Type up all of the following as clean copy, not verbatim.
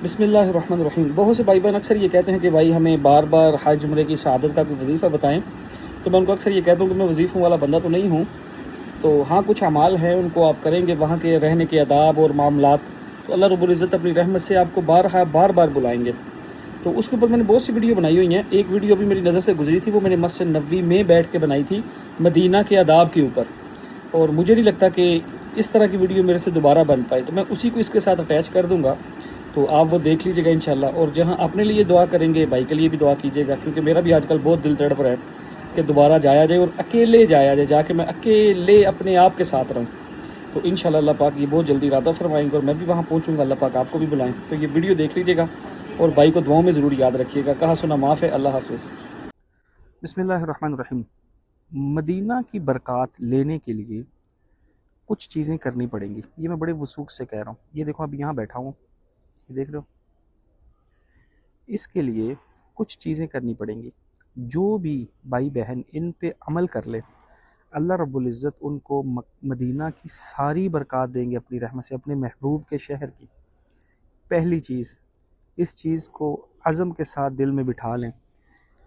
بسم اللہ الرحمن الرحیم۔ بہت سے بھائی بہن اکثر یہ کہتے ہیں کہ بھائی ہمیں بار بار حج عمرے کی سعادت کا کوئی وظیفہ بتائیں، تو میں ان کو اکثر یہ کہتا ہوں کہ میں وظیفوں والا بندہ تو نہیں ہوں، تو ہاں کچھ اعمال ہیں ان کو آپ کریں گے، وہاں کے رہنے کے آداب اور معاملات، تو اللہ رب العزت اپنی رحمت سے آپ کو بار بار بلائیں گے۔ تو اس کے اوپر میں نے بہت سی ویڈیو بنائی ہوئی ہیں۔ ایک ویڈیو ابھی میری نظر سے گزری تھی، وہ میں نے مسجد نبوی میں بیٹھ کے بنائی تھی مدینہ کے آداب کے اوپر، اور مجھے نہیں لگتا کہ اس طرح کی ویڈیو میرے سے دوبارہ بن پائے، تو میں اسی کو اس کے ساتھ اٹیچ کر دوں گا، تو آپ وہ دیکھ لیجیے گا انشاءاللہ۔ اور جہاں اپنے لیے دعا کریں گے، بھائی کے لیے بھی دعا کیجیے گا، کیونکہ میرا بھی آج کل بہت دل تڑپ رہا ہے کہ دوبارہ جایا جائے اور اکیلے جایا جائے، جا کے میں اکیلے اپنے آپ کے ساتھ رہوں۔ تو انشاءاللہ اللہ پاک یہ بہت جلدی ارادہ فرمائیں گے اور میں بھی وہاں پہنچوں گا، اللہ پاک آپ کو بھی بلائیں۔ تو یہ ویڈیو دیکھ لیجیے گا اور بھائی کو دعاؤں میں ضرور یاد رکھیے گا۔ کہا سنا معاف ہے۔ اللہ حافظ۔ بسم اللہ الرحمن الرحیم۔ مدینہ کی برکات لینے کے لیے کچھ چیزیں کرنی پڑیں گی، یہ میں بڑے وثوق سے کہہ رہا ہوں۔ یہ دیکھو اب یہاں بیٹھا ہوں، یہ دیکھ رہے ہو، اس کے لیے کچھ چیزیں کرنی پڑیں گی۔ جو بھی بھائی بہن ان پہ عمل کر لے، اللہ رب العزت ان کو مدینہ کی ساری برکات دیں گے اپنی رحمت سے، اپنے محبوب کے شہر کی۔ پہلی چیز، اس چیز کو عزم کے ساتھ دل میں بٹھا لیں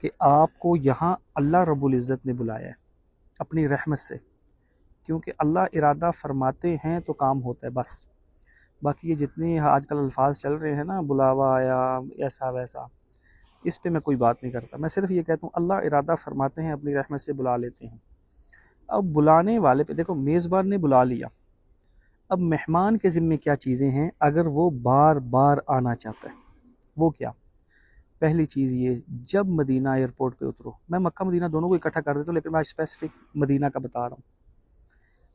کہ آپ کو یہاں اللہ رب العزت نے بلایا ہے اپنی رحمت سے، کیونکہ اللہ ارادہ فرماتے ہیں تو کام ہوتا ہے بس۔ باقی یہ جتنے آج کل الفاظ چل رہے ہیں نا، بلاوا آیا، ایسا ویسا، اس پہ میں کوئی بات نہیں کرتا۔ میں صرف یہ کہتا ہوں اللہ ارادہ فرماتے ہیں، اپنی رحمت سے بلا لیتے ہیں۔ اب بلانے والے پہ دیکھو، میزبان نے بلا لیا، اب مہمان کے ذمے کیا چیزیں ہیں اگر وہ بار بار آنا چاہتا ہے؟ وہ کیا؟ پہلی چیز یہ، جب مدینہ ایئرپورٹ پہ اترو، میں مکہ مدینہ دونوں کو اکٹھا کر دیتا ہوں لیکن میں اسپیسیفک مدینہ کا بتا رہا ہوں،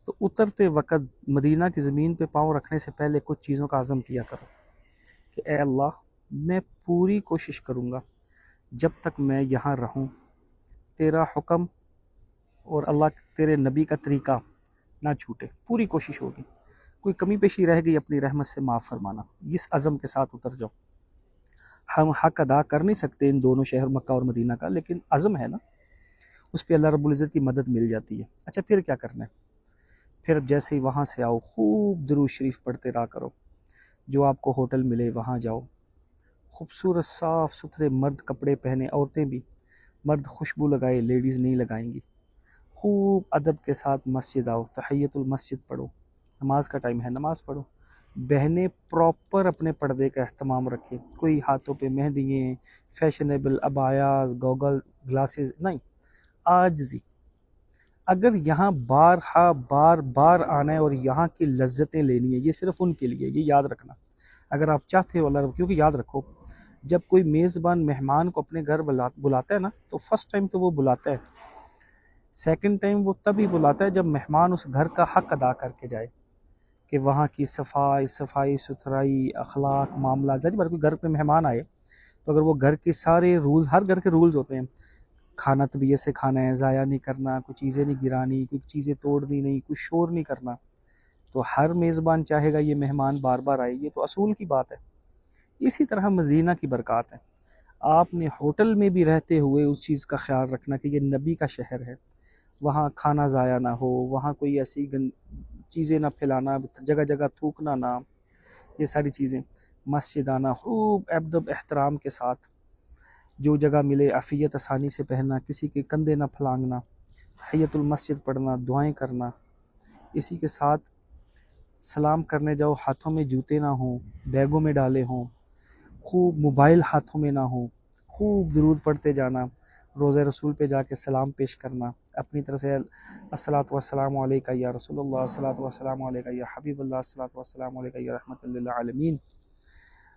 تو اترتے وقت مدینہ کی زمین پہ پاؤں رکھنے سے پہلے کچھ چیزوں کا عزم کیا کرو کہ اے اللہ، میں پوری کوشش کروں گا جب تک میں یہاں رہوں تیرا حکم اور اللہ تیرے نبی کا طریقہ نہ چھوٹے، پوری کوشش ہوگی، کوئی کمی پیشی رہ گئی اپنی رحمت سے معاف فرمانا۔ اس عزم کے ساتھ اتر جاؤ۔ ہم حق ادا کر نہیں سکتے ان دونوں شہر مکہ اور مدینہ کا، لیکن عزم ہے نا، اس پہ اللہ رب العزت کی مدد مل جاتی ہے۔ اچھا پھر کیا کرنا ہے؟ پھر جیسے ہی وہاں سے آؤ، خوب درود شریف پڑھتے رہا کرو، جو آپ کو ہوٹل ملے وہاں جاؤ، خوبصورت صاف ستھرے مرد کپڑے پہنے، عورتیں بھی، مرد خوشبو لگائے، لیڈیز نہیں لگائیں گی، خوب ادب کے ساتھ مسجد آؤ، تحیت المسجد پڑھو، نماز کا ٹائم ہے نماز پڑھو۔ بہنیں پراپر اپنے پردے کا اہتمام رکھیں، کوئی ہاتھوں پہ مہندییں، فیشنیبل ابایاز، گوگل گلاسز نہیں، عاجزی۔ اگر یہاں بار بار آنا ہے اور یہاں کی لذتیں لینی ہے، یہ صرف ان کے لیے، یہ یاد رکھنا۔ اگر آپ چاہتے ہو اللہ، کیونکہ یاد رکھو، جب کوئی میزبان مہمان کو اپنے گھر بلاتا ہے نا، تو فرسٹ ٹائم تو وہ بلاتا ہے، سیکنڈ ٹائم وہ تبھی بلاتا ہے جب مہمان اس گھر کا حق ادا کر کے جائے، کہ وہاں کی صفائی ستھرائی، اخلاق، معاملات۔ ظاہر بات، کوئی گھر پہ مہمان آئے تو اگر وہ گھر کے سارے رولز، ہر گھر کے رولز ہوتے ہیں، کھانا طبیعت سے کھانا ہے، ضائع نہیں کرنا، کوئی چیزیں نہیں گرانی، کوئی چیزیں توڑنی نہیں، کوئی شور نہیں کرنا، تو ہر میزبان چاہے گا یہ مہمان بار بار آئے، یہ تو اصول کی بات ہے۔ اسی طرح مدینہ کی برکات ہے، آپ نے ہوٹل میں بھی رہتے ہوئے اس چیز کا خیال رکھنا کہ یہ نبی کا شہر ہے، وہاں کھانا ضائع نہ ہو، وہاں کوئی ایسی چیزیں نہ پھیلانا، جگہ جگہ تھوکنا نہ، یہ ساری چیزیں۔ مسجد آنا خوب ادب احترام کے ساتھ، جو جگہ ملے عافیت آسانی سے پہننا، کسی کے کندھے نہ پھلانگنا، تحیت المسجد پڑھنا، دعائیں کرنا۔ اسی کے ساتھ سلام کرنے جاؤ، ہاتھوں میں جوتے نہ ہوں، بیگوں میں ڈالے ہوں، خوب موبائل ہاتھوں میں نہ ہوں، خوب درود پڑھتے جانا، روضہ رسول پہ جا کے سلام پیش کرنا، اپنی طرف سے الصلاۃ والسلام علیکہ یا رسول اللہ، الصلاۃ والسلام علیکہ یا حبیب اللہ، الصلاۃ والسلام علیکہ یا رحمت للعالمین۔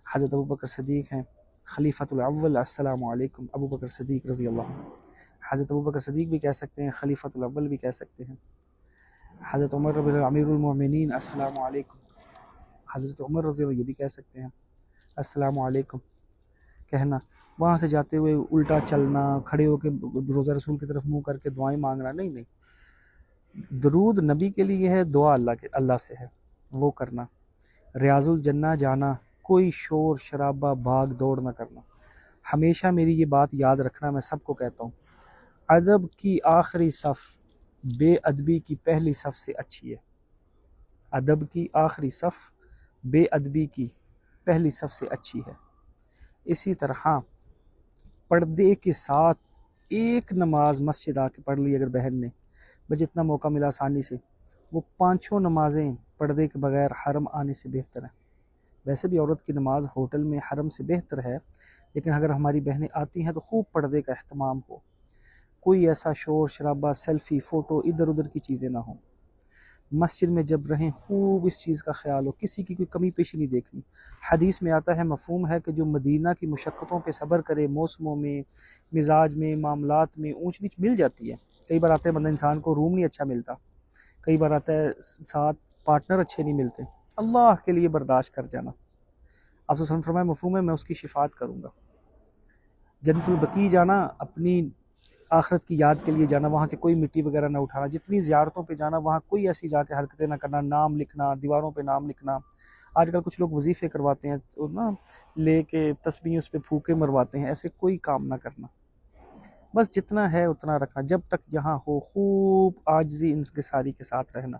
حضرت ابو بکر صدیق ہیں خلیفۃ الاول، السلام علیکم ابو بکر صدیق رضی اللہ عنہ۔ حضرت ابو بکر صدیق بھی کہہ سکتے ہیں، خلیفۃ الاول بھی کہہ سکتے ہیں۔ حضرت عمر رضی اللہ امیر المومنین، السلام علیکم۔ حضرت عمر رضی اللہ یہ بھی کہہ سکتے ہیں، السلام علیکم کہنا۔ وہاں سے جاتے ہوئے الٹا چلنا، کھڑے ہو کے روضہ رسول کی طرف منہ کر کے دعائیں مانگنا نہیں۔ درود نبی کے لیے ہے، دعا اللہ سے ہے، وہ کرنا۔ ریاض الجنہ جانا، کوئی شور شرابہ بھاگ دوڑ نہ کرنا۔ ہمیشہ میری یہ بات یاد رکھنا، میں سب کو کہتا ہوں، ادب کی آخری صف بے ادبی کی پہلی صف سے اچھی ہے۔ ادب کی آخری صف بے ادبی کی پہلی صف سے اچھی ہے۔ اسی طرح پردے کے ساتھ ایک نماز مسجد آ کے پڑھ لی اگر بہن نے، جتنا موقع ملا آسانی سے، وہ 5 نمازیں پردے کے بغیر حرم آنے سے بہتر ہیں۔ ویسے بھی عورت کی نماز ہوٹل میں حرم سے بہتر ہے، لیکن اگر ہماری بہنیں آتی ہیں تو خوب پردے کا اہتمام ہو، کوئی ایسا شور شرابہ، سیلفی، فوٹو، ادھر ادھر کی چیزیں نہ ہوں۔ مسجد میں جب رہیں خوب اس چیز کا خیال ہو، کسی کی کوئی کمی پیشی نہیں دیکھنی۔ حدیث میں آتا ہے، مفہوم ہے کہ جو مدینہ کی مشقتوں پہ صبر کرے، موسموں میں، مزاج میں، معاملات میں اونچ نیچ مل جاتی ہے۔ کئی بار آتا ہے بندہ انسان کو روم نہیں اچھا ملتا، کئی بار آتا ہے ساتھ پارٹنر اچھے نہیں ملتے، اللہ کے لیے برداشت کر جانا۔ آپ سے فرمائے مفہوم ہے میں اس کی شفاعت کروں گا۔ جنت البقیع جانا، اپنی آخرت کی یاد کے لیے جانا، وہاں سے کوئی مٹی وغیرہ نہ اٹھانا، جتنی زیارتوں پہ جانا وہاں کوئی ایسی جا کے حرکتیں نہ کرنا، نام لکھنا، دیواروں پہ نام لکھنا۔ آج کل کچھ لوگ وظیفے کرواتے ہیں تو نا لے کے تسبیح اس پہ پھونکے مرواتے ہیں، ایسے کوئی کام نہ کرنا، بس جتنا ہے اتنا رکھنا۔ جب تک یہاں ہو خوب عاجزی انکساری کے ساتھ رہنا،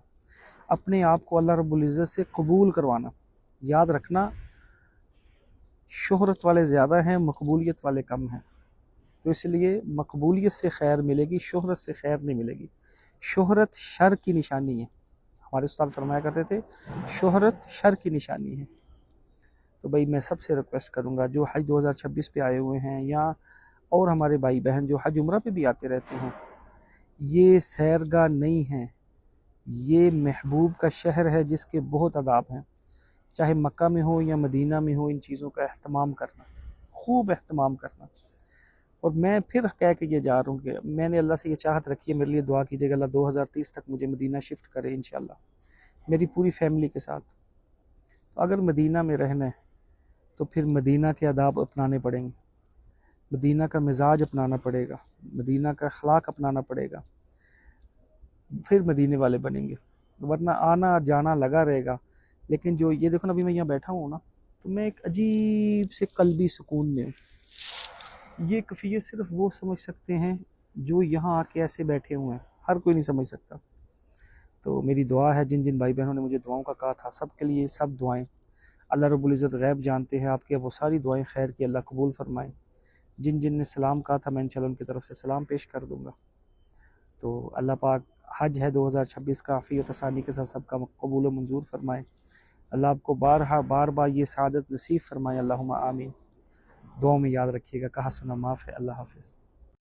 اپنے آپ کو اللہ رب العزت سے قبول کروانا۔ یاد رکھنا، شہرت والے زیادہ ہیں، مقبولیت والے کم ہیں، تو اس لیے مقبولیت سے خیر ملے گی، شہرت سے خیر نہیں ملے گی۔ شہرت شر کی نشانی ہے، ہمارے استاد فرمایا کرتے تھے شہرت شر کی نشانی ہے۔ تو بھائی میں سب سے ریکویسٹ کروں گا جو حج 2026 پہ آئے ہوئے ہیں، یا اور ہمارے بھائی بہن جو حج عمرہ پہ بھی آتے رہتے ہیں، یہ سیرگاہ نہیں ہے، یہ محبوب کا شہر ہے جس کے بہت آداب ہیں۔ چاہے مکہ میں ہو یا مدینہ میں ہو، ان چیزوں کا اہتمام کرنا، خوب اہتمام کرنا۔ اور میں پھر کہہ کے یہ جا رہا ہوں کہ میں نے اللہ سے یہ چاہت رکھی ہے، میرے لیے دعا کیجیے گا اللہ 2030 تک مجھے مدینہ شفٹ کرے انشاءاللہ، میری پوری فیملی کے ساتھ۔ اگر مدینہ میں رہنا ہے تو پھر مدینہ کے آداب اپنانے پڑیں گے، مدینہ کا مزاج اپنانا پڑے گا، مدینہ کا اخلاق اپنانا پڑے گا، پھر مدینے والے بنیں گے، ورنہ آنا جانا لگا رہے گا۔ لیکن جو یہ دیکھو نا، ابھی میں یہاں بیٹھا ہوں نا، تو میں ایک عجیب سے قلبی سکون میں ہوں۔ یہ کیفیت صرف وہ سمجھ سکتے ہیں جو یہاں آ کے ایسے بیٹھے ہوئے ہیں، ہر کوئی نہیں سمجھ سکتا۔ تو میری دعا ہے، جن جن بھائی بہنوں نے مجھے دعاؤں کا کہا تھا، سب کے لیے سب دعائیں، اللہ رب العزت غیب جانتے ہیں، آپ کے وہ ساری دعائیں خیر کی اللہ قبول فرمائیں۔ جن جن نے سلام کہا تھا، میں انشاءاللہ ان کی طرف سے سلام پیش کر دوں گا۔ تو اللہ پاک حج ہے 2026 کا عافیت آسانی کے ساتھ سب کا قبول و منظور فرمائے۔ اللہ آپ کو بار بار یہ سعادت نصیب فرمائے، اللہم آمین۔ دعاؤں میں یاد رکھیے گا، کہا سنا معاف ہے۔ اللہ حافظ۔